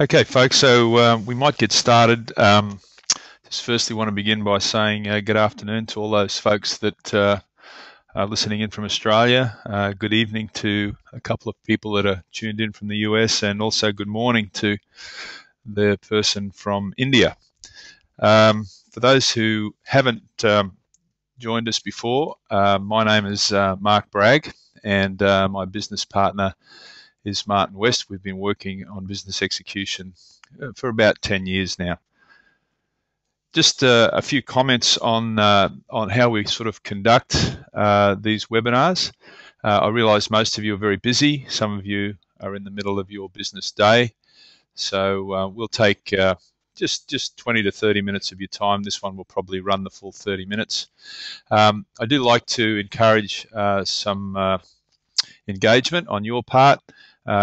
Okay, folks, so we might get started. Just firstly want to begin by saying good afternoon to all those folks that are listening in from Australia. Good evening to a couple of people that are tuned in from the US, and also good morning to the person from India. For those who haven't joined us before, my name is Mark Bragg, and my business partner is Martin West. We've been working on business execution for about 10 years now. Just a few comments on how we sort of conduct these webinars. I realise most of you are very busy. Some of you are in the middle of your business day. So we'll take just 20 to 30 minutes of your time. This one will probably run the full 30 minutes. I do like to encourage some engagement on your part.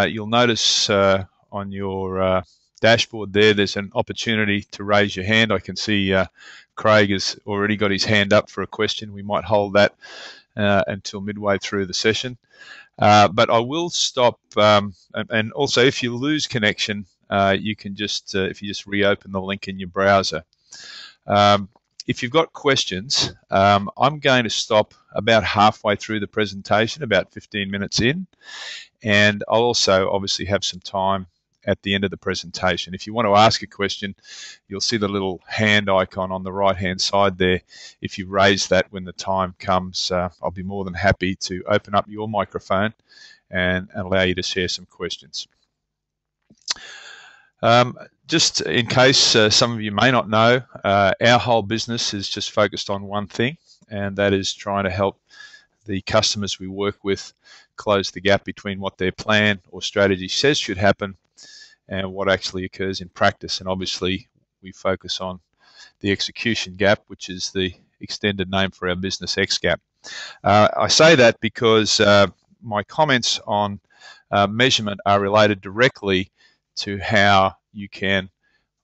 You'll notice on your dashboard there's an opportunity to raise your hand. I can see Craig has already got his hand up for a question. We might hold that until midway through the session. But I will stop, and also if you lose connection, you can just, if you just reopen the link in your browser. If you've got questions, I'm going to stop about halfway through the presentation, about 15 minutes in, and I'll also obviously have some time at the end of the presentation. If you want to ask a question, you'll see the little hand icon on the right-hand side there. If you raise that when the time comes, I'll be more than happy to open up your microphone and allow you to share some questions. Just in case some of you may not know, our whole business is just focused on one thing, and that is trying to help the customers we work with close the gap between what their plan or strategy says should happen and what actually occurs in practice. And obviously we focus on the execution gap, which is the extended name for our business, XGAP. I say that because my comments on measurement are related directly to how you can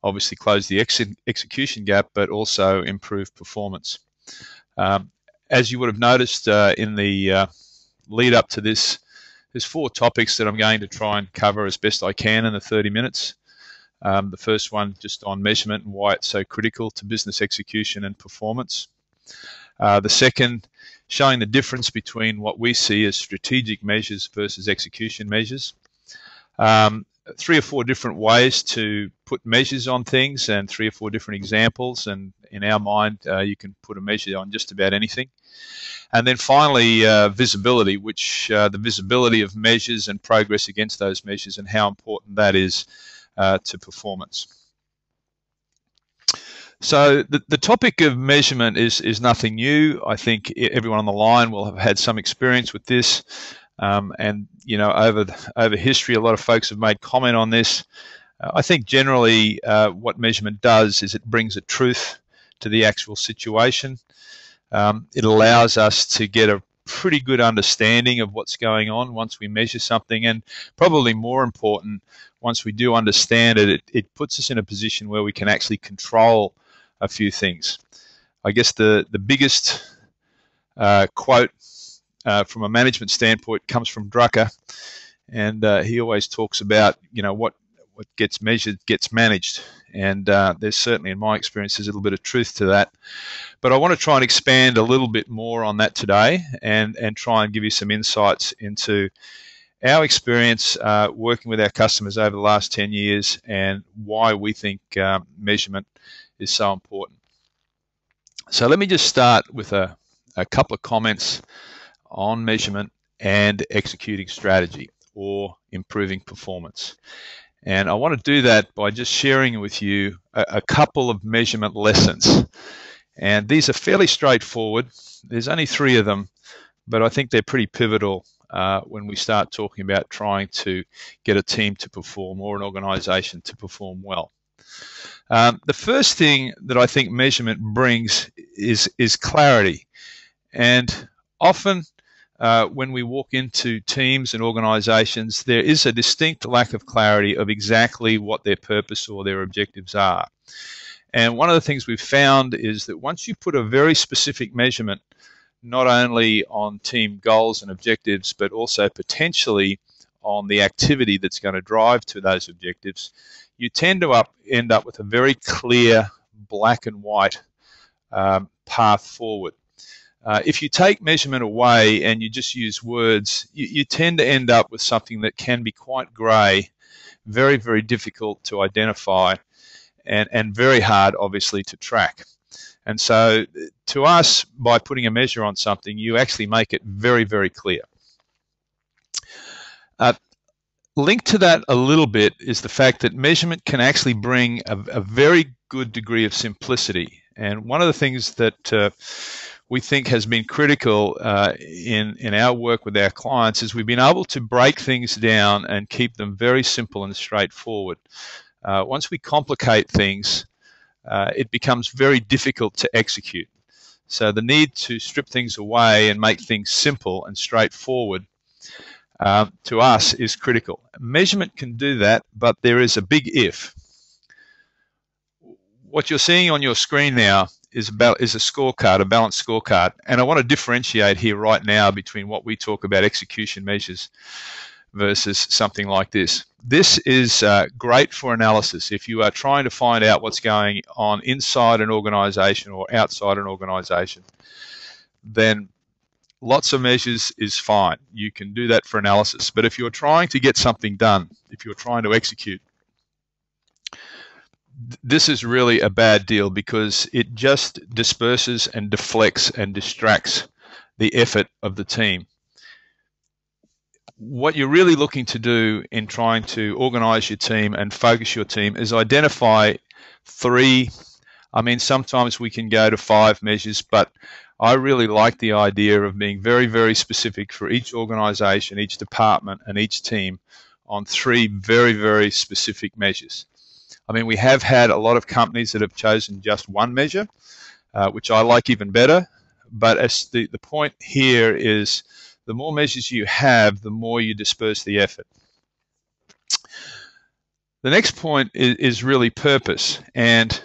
obviously close the execution gap, but also improve performance. As you would have noticed in the lead up to this, there's 4 topics that I'm going to try and cover as best I can in the 30 minutes. The first one just on measurement and why it's so critical to business execution and performance. The second, showing the difference between what we see as strategic measures versus execution measures. 3 or 4 different ways to put measures on things, and 3 or 4 different examples, and in our mind you can put a measure on just about anything. And then finally visibility, which the visibility of measures and progress against those measures and how important that is to performance. So the topic of measurement is nothing new. I think everyone on the line will have had some experience with this. And you know, over history, a lot of folks have made comment on this. I think generally what measurement does is it brings a truth to the actual situation. It allows us to get a pretty good understanding of what's going on once we measure something, and probably more important, once we do understand it, it puts us in a position where we can actually control a few things. I guess the biggest quote from a management standpoint comes from Drucker, and he always talks about, you know, what gets measured gets managed, and there's certainly, in my experience, there's a little bit of truth to that. But I want to try and expand a little bit more on that today, and try and give you some insights into our experience working with our customers over the last 10 years and why we think measurement is so important. So let me just start with a couple of comments on measurement and executing strategy or improving performance. And I want to do that by just sharing with you a couple of measurement lessons. And these are fairly straightforward. There's only 3 of them, but I think they're pretty pivotal when we start talking about trying to get a team to perform or an organization to perform well. The first thing that I think measurement brings is clarity. And often when we walk into teams and organizations, there is a distinct lack of clarity of exactly what their purpose or their objectives are. And one of the things we've found is that once you put a very specific measurement, not only on team goals and objectives, but also potentially on the activity that's going to drive to those objectives, you tend to end up with a very clear black and white path forward. If you take measurement away and you just use words, you tend to end up with something that can be quite grey, very, very difficult to identify, and very hard, obviously, to track. And so to us, by putting a measure on something, you actually make it very, very clear. Linked to that a little bit is the fact that measurement can actually bring a very good degree of simplicity. And one of the things that we think has been critical in our work with our clients is we've been able to break things down and keep them very simple and straightforward. Once we complicate things, it becomes very difficult to execute. So the need to strip things away and make things simple and straightforward to us is critical. Measurement can do that, but there is a big if. What you're seeing on your screen now is a scorecard, a balanced scorecard, and I want to differentiate here right now between what we talk about execution measures versus something like this. This is great for analysis. If you are trying to find out what's going on inside an organization or outside an organization, then lots of measures is fine. You can do that for analysis. But if you're trying to get something done, if you're trying to execute, this is really a bad deal because it just disperses and deflects and distracts the effort of the team. What you're really looking to do in trying to organize your team and focus your team is identify 3, I mean, sometimes we can go to 5 measures, but I really like the idea of being very, very specific for each organization, each department, and each team on 3 very, very specific measures. I mean, we have had a lot of companies that have chosen just 1 measure, which I like even better, but as the point here is the more measures you have, the more you disperse the effort. The next point is really purpose, and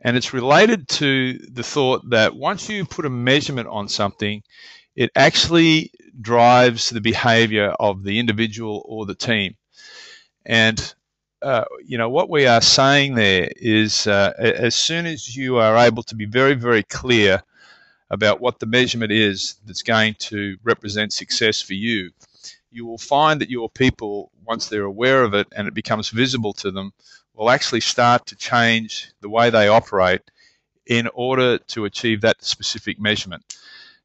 it's related to the thought that once you put a measurement on something, it actually drives the behavior of the individual or the team. And you know, what we are saying there is as soon as you are able to be very, very clear about what the measurement is that's going to represent success for you, you will find that your people, once they're aware of it and it becomes visible to them, will actually start to change the way they operate in order to achieve that specific measurement.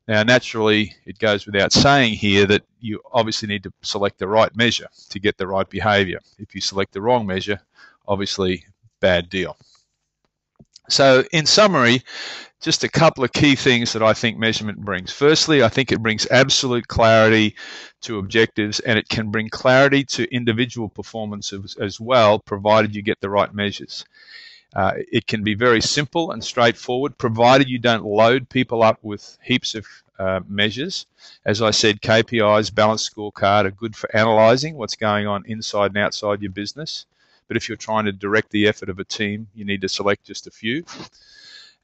Now, naturally, it goes without saying here that you obviously need to select the right measure to get the right behavior. If you select the wrong measure, obviously, bad deal. So, in summary, just a couple of key things that I think measurement brings. Firstly, I think it brings absolute clarity to objectives, and it can bring clarity to individual performance as well, provided you get the right measures. It can be very simple and straightforward, provided you don't load people up with heaps of measures. As I said, KPIs, balanced scorecard, are good for analyzing what's going on inside and outside your business. But if you're trying to direct the effort of a team, you need to select just a few.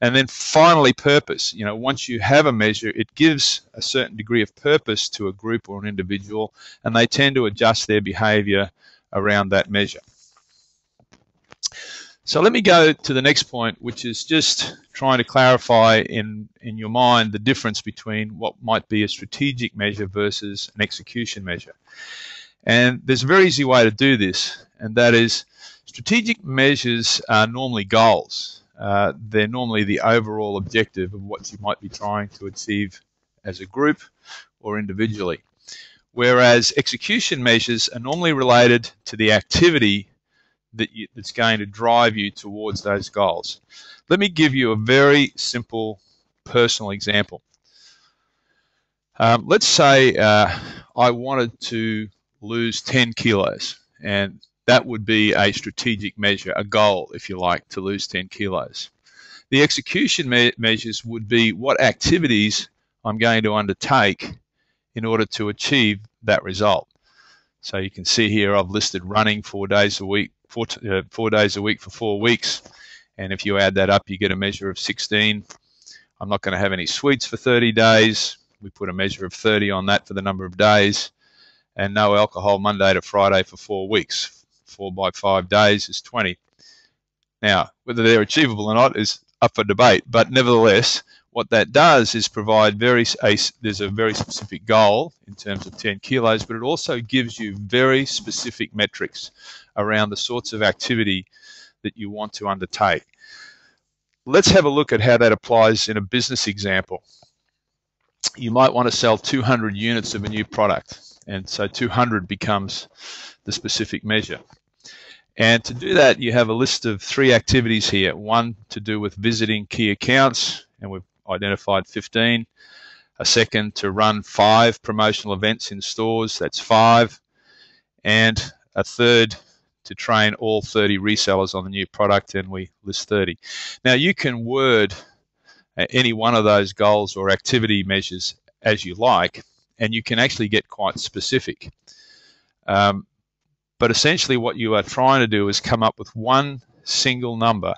And then finally, purpose. You know, once you have a measure, it gives a certain degree of purpose to a group or an individual, and they tend to adjust their behavior around that measure. So let me go to the next point, which is just trying to clarify in your mind the difference between what might be a strategic measure versus an execution measure. And there's a very easy way to do this, and that is strategic measures are normally goals. They're normally the overall objective of what you might be trying to achieve as a group or individually. Whereas execution measures are normally related to the activity that's going to drive you towards those goals. Let me give you a very simple personal example. Let's say I wanted to lose 10 kilos, and that would be a strategic measure, a goal, if you like, to lose 10 kilos. The execution measures would be what activities I'm going to undertake in order to achieve that result. So you can see here I've listed running 4 days a week, 4 days a week for 4 weeks. And if you add that up, you get a measure of 16. I'm not going to have any sweets for 30 days. We put a measure of 30 on that for the number of days. and no alcohol Monday to Friday for 4 weeks. 4 by 5 days is 20. Now, whether they're achievable or not is up for debate, but nevertheless, what that does is provide there's a very specific goal in terms of 10 kilos, but it also gives you very specific metrics around the sorts of activity that you want to undertake. Let's have a look at how that applies in a business example. You might want to sell 200 units of a new product, and so 200 becomes the specific measure. And to do that, you have a list of 3 activities here. One to do with visiting key accounts, and we've identified 15. A second to run 5 promotional events in stores, that's 5. And a third to train all 30 resellers on the new product, and we list 30. Now, you can word any one of those goals or activity measures as you like, and you can actually get quite specific. But essentially what you are trying to do is come up with one single number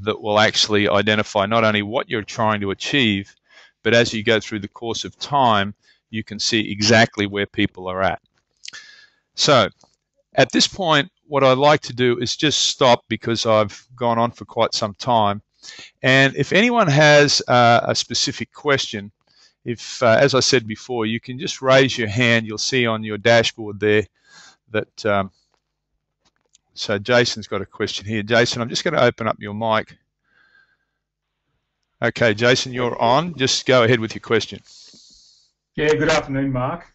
that will actually identify not only what you're trying to achieve, but as you go through the course of time, you can see exactly where people are at. So at this point, what I'd like to do is just stop because I've gone on for quite some time. And if anyone has a specific question, if, as I said before, you can just raise your hand. You'll see on your dashboard there that, so Jason's got a question here. Jason, I'm just going to open up your mic. Okay, Jason, you're on. Just go ahead with your question. Yeah, good afternoon, Mark.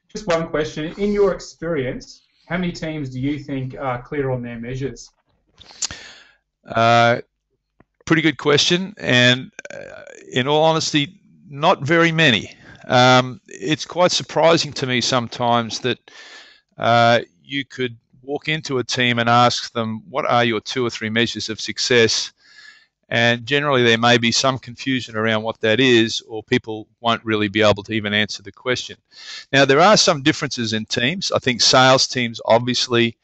Just one question. In your experience, how many teams do you think are clear on their measures? Pretty good question, and in all honesty, not very many. It's quite surprising to me sometimes that you could walk into a team and ask them, what are your 2 or 3 measures of success? And generally there may be some confusion around what that is, or people won't really be able to even answer the question. Now, there are some differences in teams. I think sales teams obviously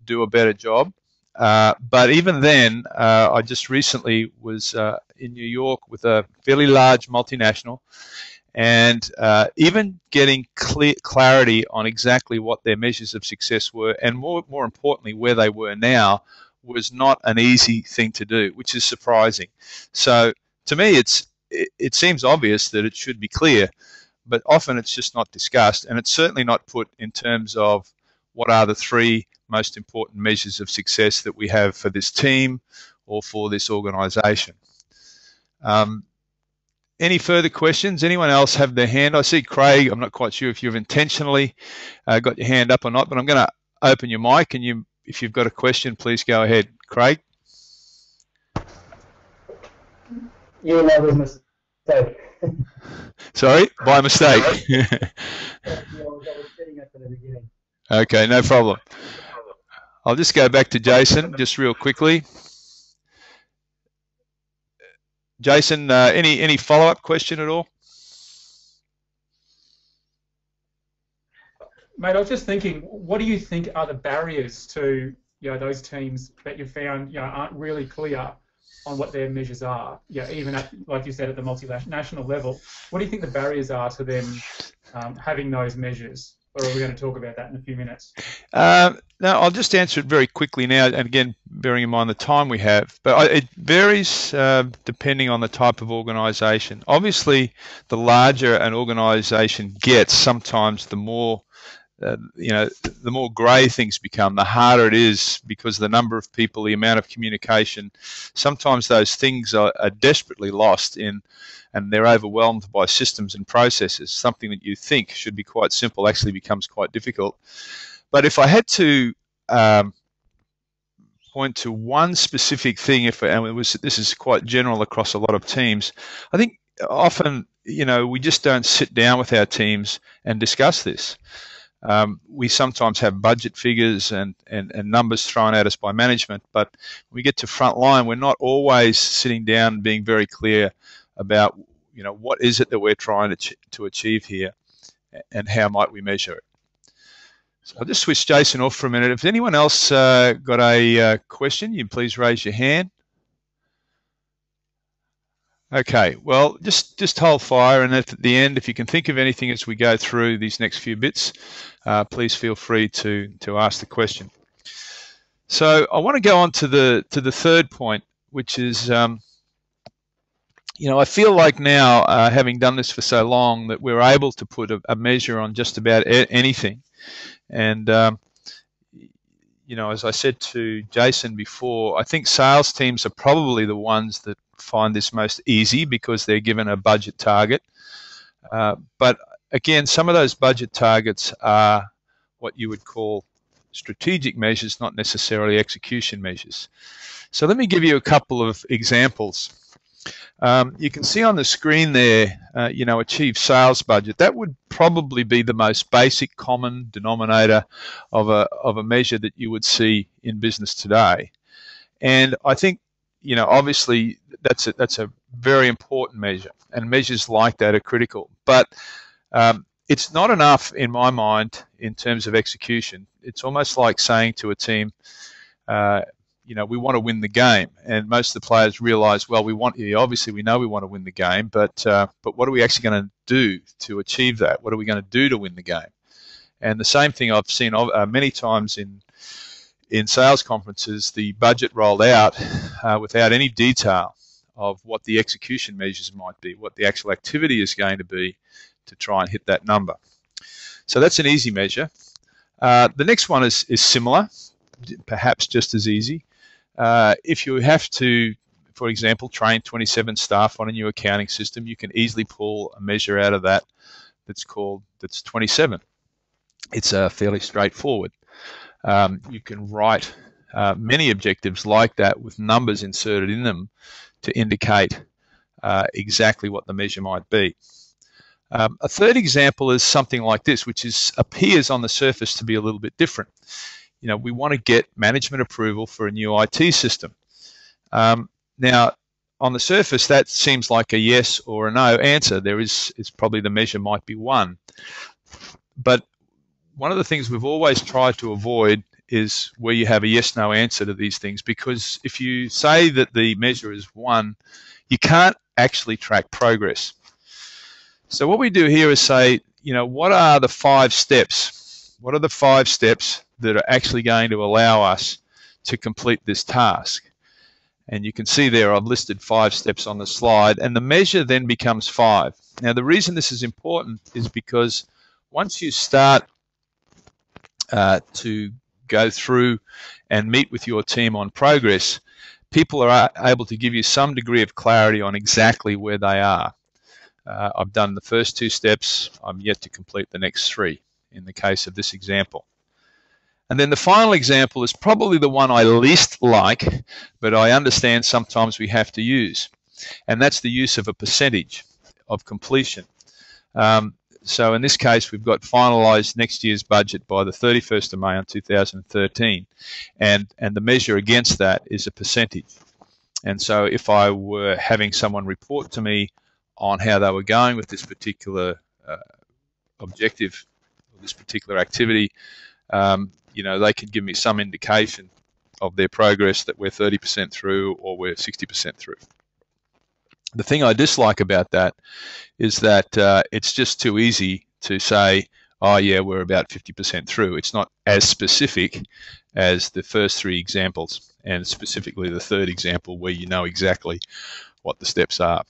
do a better job. But even then, I just recently was in New York with a fairly large multinational, and even getting clarity on exactly what their measures of success were, and more importantly, where they were now, was not an easy thing to do, which is surprising. So to me, it seems obvious that it should be clear, but often it's just not discussed, and it's certainly not put in terms of what are the 3 most important measures of success that we have for this team or for this organization. Any further questions? Anyone else have their hand? I see Craig. I'm not quite sure if you've intentionally got your hand up or not, but I'm going to open your mic, and if you've got a question, please go ahead. Craig? Yeah, that was a mistake. Sorry, by mistake. Yeah, I was setting up at the beginning. Okay, no problem. I'll just go back to Jason just real quickly. Jason, any follow-up question at all? Mate, I was just thinking, what do you think are the barriers to those teams that you found aren't really clear on what their measures are? Even at, like you said, at the multinational level, what do you think the barriers are to them having those measures? Or are we going to talk about that in a few minutes? No, I'll just answer it very quickly now, and again, bearing in mind the time we have. But it varies depending on the type of organisation. Obviously, the larger an organisation gets, sometimes the more the more grey things become, the harder it is, because the number of people, the amount of communication, sometimes those things are desperately lost in, and they're overwhelmed by systems and processes. Something that you think should be quite simple actually becomes quite difficult. But if I had to point to one specific thing, this is quite general across a lot of teams, I think often, we just don't sit down with our teams and discuss this. We sometimes have budget figures and numbers thrown at us by management, but when we get to front line, we're not always sitting down and being very clear about, what is it that we're trying to achieve here, and how might we measure it. So I'll just switch Jason off for a minute. If anyone else got a question, you please raise your hand. Okay, well, just hold fire, and at the end, if you can think of anything as we go through these next few bits, please feel free to ask the question. So I want to go on to the third point, which is, you know, I feel like now, having done this for so long, that we're able to put a measure on just about anything, and you know, as I said to Jason before, I think sales teams are probably the ones that find this most easy because they're given a budget target. But again, some of those budget targets are what you would call strategic measures, not necessarily execution measures. So let me give you a couple of examples. You can see on the screen there, you know, achieve sales budget. That would probably be the most basic common denominator of a measure that you would see in business today. And I think, you know, obviously that's a very important measure, and measures like that are critical. But it's not enough in my mind in terms of execution. It's almost like saying to a team, you know, we want to win the game, and most of the players realize, well, obviously we know we want to win the game, but what are we actually going to do to achieve that? What are we going to do to win the game? And the same thing I've seen many times in sales conferences, the budget rolled out without any detail of what the execution measures might be, what the actual activity is going to be to try and hit that number. So that's an easy measure. The next one is similar, perhaps just as easy. If you have to, for example, train 27 staff on a new accounting system, you can easily pull a measure out of that that's 27. It's fairly straightforward. You can write many objectives like that with numbers inserted in them to indicate exactly what the measure might be. A third example is something like this, which appears on the surface to be a little bit different. You know, we want to get management approval for a new IT system. Now, on the surface, that seems like a yes or a no answer. It's probably the measure might be 1. But one of the things we've always tried to avoid is where you have a yes-no answer to these things, because if you say that the measure is 1, you can't actually track progress. So what we do here is say, you know, what are the 5 steps? What are the 5 steps that are actually going to allow us to complete this task? And you can see there I've listed 5 steps on the slide, and the measure then becomes 5. Now the reason this is important is because once you start to go through and meet with your team on progress, people are able to give you some degree of clarity on exactly where they are. I've done the first 2 steps. I'm yet to complete the next 3 in the case of this example. And then the final example is probably the one I least like, but I understand sometimes we have to use, and that's the use of a percentage of completion. So in this case, we've got finalised next year's budget by the 31st of May on 2013, and the measure against that is a percentage. And so if I were having someone report to me on how they were going with this particular objective, or this particular activity, you know, they could give me some indication of their progress that we're 30% through or we're 60% through. The thing I dislike about that is that it's just too easy to say, oh yeah, we're about 50% through. It's not as specific as the first 3 examples, and specifically the third example where you know exactly what the steps are.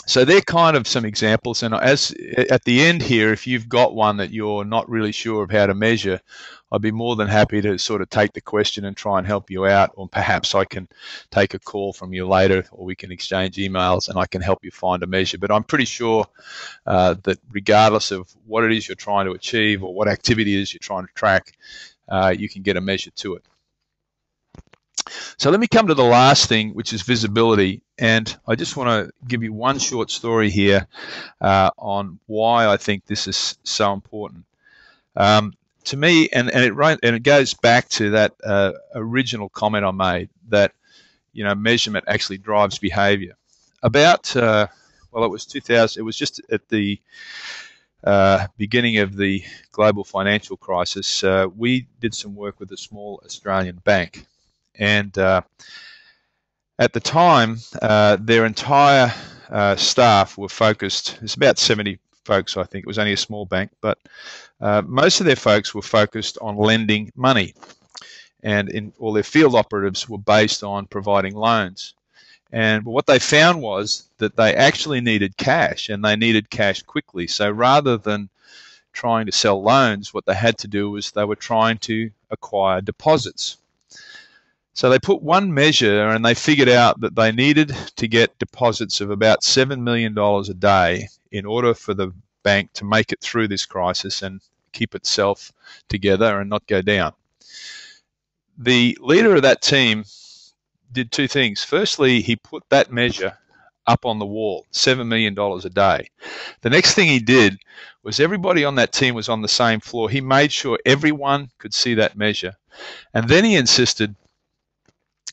So they're kind of some examples, and as at the end here, if you've got one that you're not really sure of how to measure, I'd be more than happy to sort of take the question and try and help you out, or perhaps I can take a call from you later, or we can exchange emails and I can help you find a measure. But I'm pretty sure that regardless of what it is you're trying to achieve or what activity it is you're trying to track, you can get a measure to it. So let me come to the last thing, which is visibility. And I just want to give you one short story here on why I think this is so important. To me, and it goes back to that original comment I made, that, you know, measurement actually drives behavior. About well, it was 2000. It was just at the beginning of the global financial crisis. We did some work with a small Australian bank, and At the time, their entire staff were focused. It's about 70 folks, I think. It was only a small bank, but most of their folks were focused on lending money, and all their field operatives were based on providing loans. And what they found was that they actually needed cash, and they needed cash quickly. So rather than trying to sell loans, what they had to do was they were trying to acquire deposits. So they put one measure, and they figured out that they needed to get deposits of about $7 million a day in order for the bank to make it through this crisis and keep itself together and not go down. The leader of that team did two things. Firstly, he put that measure up on the wall, $7 million a day. The next thing he did was everybody on that team was on the same floor. He made sure everyone could see that measure. And then he insisted,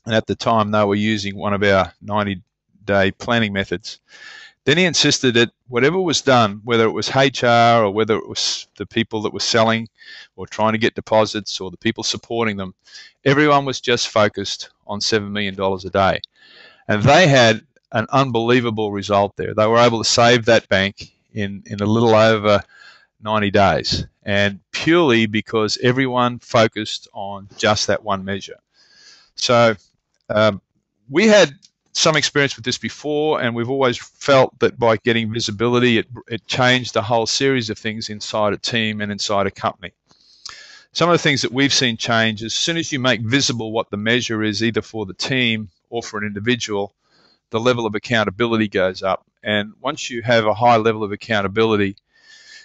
and at the time they were using one of our 90-day planning methods, then he insisted that whatever was done, whether it was HR or whether it was the people that were selling or trying to get deposits or the people supporting them, everyone was just focused on $7 million a day. And they had an unbelievable result there. They were able to save that bank in a little over 90 days, and purely because everyone focused on just that one measure. So we had some experience with this before, and we've always felt that by getting visibility, it changed a whole series of things inside a team and inside a company. Some of the things that we've seen change, as soon as you make visible what the measure is, either for the team or for an individual, the level of accountability goes up. And once you have a high level of accountability,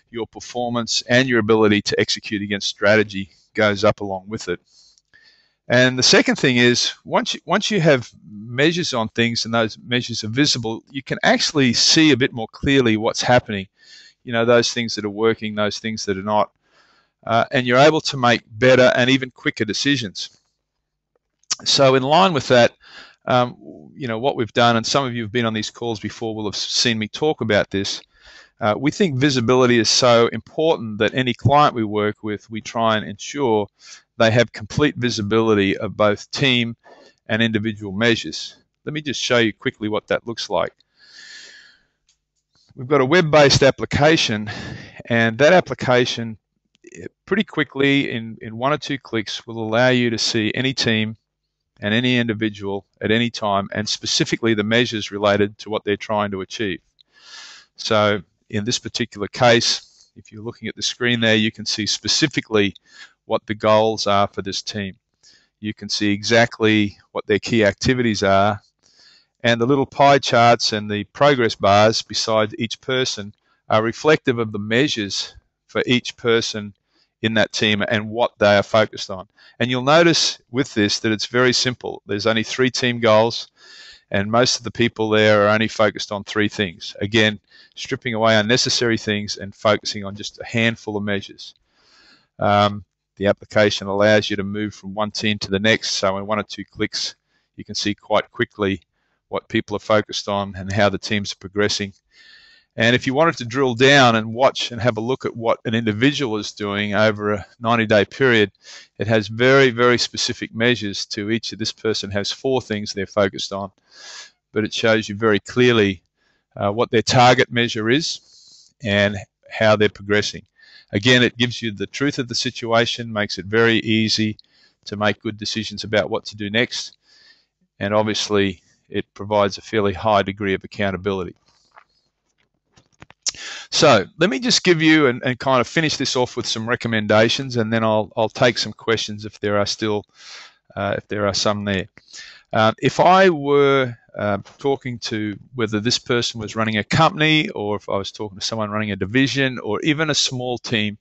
your performance and your ability to execute against strategy goes up along with it. And the second thing is, once you have measures on things and those measures are visible, you can actually see a bit more clearly what's happening. You know, those things that are working, those things that are not. And you're able to make better and even quicker decisions. So in line with that, you know, what we've done, and some of you have been on these calls before will have seen me talk about this, we think visibility is so important that any client we work with, we try and ensure they have complete visibility of both team and individual measures. Let me just show you quickly what that looks like. We've got a web-based application, and that application pretty quickly in 1 or 2 clicks will allow you to see any team and any individual at any time, and specifically the measures related to what they're trying to achieve. So in this particular case, if you're looking at the screen there, you can see specifically what the goals are for this team. You can see exactly what their key activities are, and the little pie charts and the progress bars beside each person are reflective of the measures for each person in that team and what they are focused on. And you'll notice with this that it's very simple. There's only 3 team goals, and most of the people there are only focused on 3 things. Again, stripping away unnecessary things and focusing on just a handful of measures. The application allows you to move from one team to the next, so in 1 or 2 clicks you can see quite quickly what people are focused on and how the teams are progressing. And if you wanted to drill down and watch and have a look at what an individual is doing over a 90-day period, it has very, very specific measures to each of. This person has 4 things they're focused on, but it shows you very clearly what their target measure is and how they're progressing. Again, it gives you the truth of the situation, makes it very easy to make good decisions about what to do next, and obviously it provides a fairly high degree of accountability. So let me just give you and kind of finish this off with some recommendations, and then I'll take some questions if there are still some there. If I were talking to whether this person was running a company or if I was talking to someone running a division or even a small team,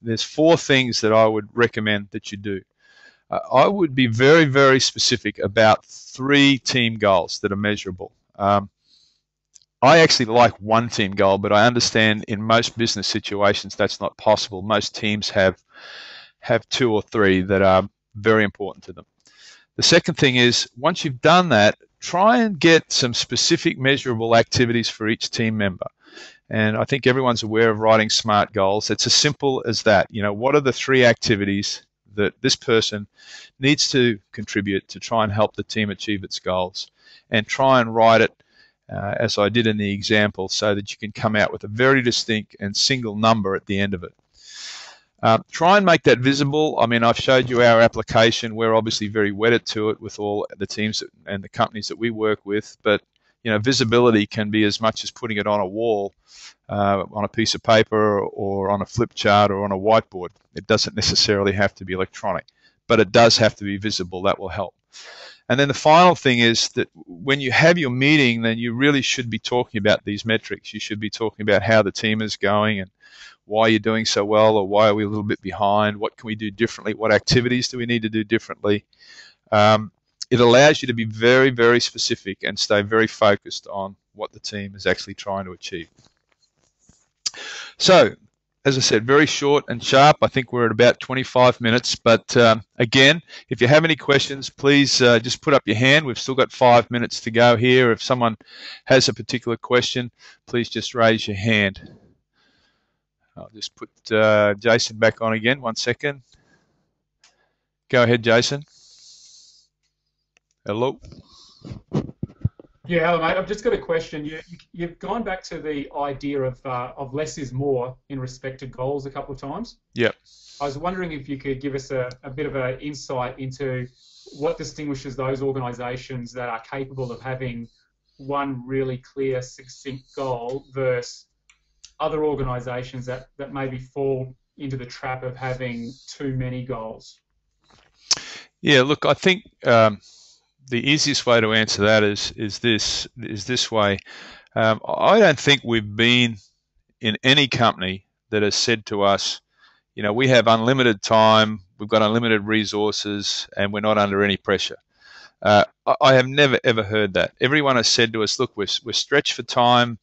there's 4 things that I would recommend that you do. I would be very, very specific about 3 team goals that are measurable. I actually like 1 team goal, but I understand in most business situations that's not possible. Most teams have 2 or 3 that are very important to them. The second thing is, once you've done that, try and get some specific measurable activities for each team member. And I think everyone's aware of writing SMART goals. It's as simple as that. You know, what are the 3 activities that this person needs to contribute to try and help the team achieve its goals, and try and write it as I did in the example, so that you can come out with a very distinct and single number at the end of it. Try and make that visible. I mean, I've showed you our application. We're obviously very wedded to it with all the teams and the companies that we work with, but visibility can be as much as putting it on a wall, on a piece of paper, or on a flip chart, or on a whiteboard. It doesn't necessarily have to be electronic, but it does have to be visible. That will help. And then the final thing is that when you have your meeting, then you really should be talking about these metrics. You should be talking about how the team is going and why you're doing so well, or why are we a little bit behind, what can we do differently, what activities do we need to do differently. It allows you to be very, very specific and stay very focused on what the team is actually trying to achieve. So, as I said, very short and sharp. I think we're at about 25 minutes. But again, if you have any questions, please just put up your hand. We've still got 5 minutes to go here. If someone has a particular question, please just raise your hand. I'll just put Jason back on again. 1 second. Go ahead, Jason. Hello. Yeah, hello, mate. I've just got a question. You've gone back to the idea of less is more in respect to goals a couple of times. Yep. I was wondering if you could give us a bit of an insight into what distinguishes those organisations that are capable of having one really clear, succinct goal versus other organisations that maybe fall into the trap of having too many goals. Yeah, look, I think the easiest way to answer that is this way. I don't think we've been in any company that has said to us, we have unlimited time, we've got unlimited resources, and we're not under any pressure. I have never ever heard that. Everyone has said to us, look, we're stretched for time,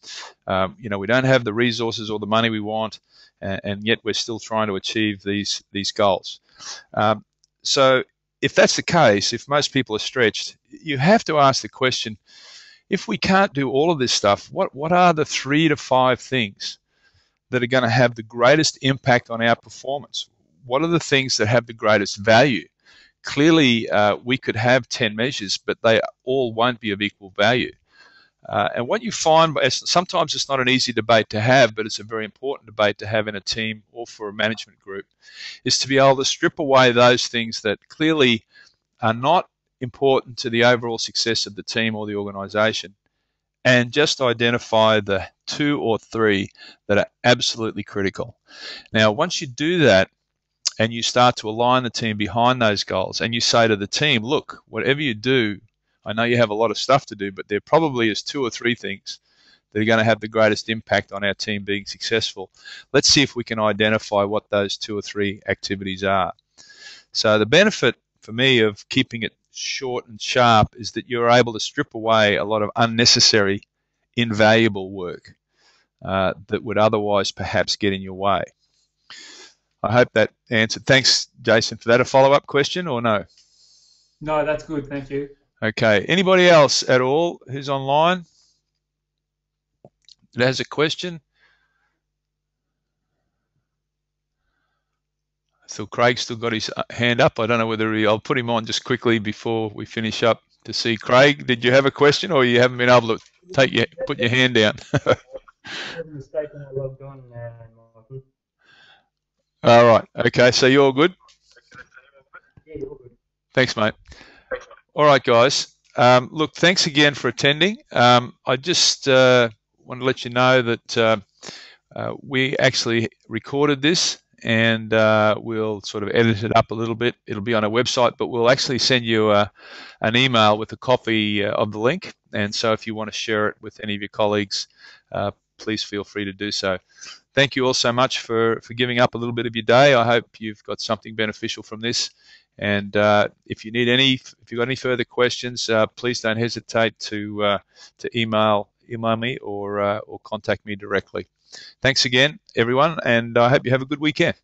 we don't have the resources or the money we want, and yet we're still trying to achieve these goals. So if that's the case, if most people are stretched, you have to ask the question, if we can't do all of this stuff, what are the 3 to 5 things that are going to have the greatest impact on our performance? What are the things that have the greatest value? Clearly, we could have 10 measures, but they all won't be of equal value. And what you find, sometimes it's not an easy debate to have, but it's a very important debate to have in a team or for a management group, is to be able to strip away those things that clearly are not important to the overall success of the team or the organisation, and just identify the 2 or 3 that are absolutely critical. Now, once you do that, and you start to align the team behind those goals, and you say to the team, look, whatever you do, I know you have a lot of stuff to do, but there probably is 2 or 3 things that are going to have the greatest impact on our team being successful. Let's see if we can identify what those 2 or 3 activities are. So the benefit for me of keeping it short and sharp is that you're able to strip away a lot of unnecessary, invaluable work that would otherwise perhaps get in your way. I hope that answered. Thanks, Jason, for that. A follow-up question or no? No, that's good. Thank you. Okay. Anybody else at all who's online that has a question? So Craig's still got his hand up. I don't know whether I'll put him on just quickly before we finish up to see. Craig, did you have a question, or you haven't been able to put your hand down? All right. Okay. So you're all good? Yeah, you're good. Thanks, mate. All right, guys. Look, thanks again for attending. I just want to let you know that we actually recorded this, and we'll sort of edit it up a little bit. It'll be on our website, but we'll actually send you an email with a copy of the link. And so if you want to share it with any of your colleagues, please feel free to do so. Thank you all so much for giving up a little bit of your day. I hope you've got something beneficial from this. And if you've got any further questions, please don't hesitate to email me or contact me directly. Thanks again, everyone, and I hope you have a good weekend.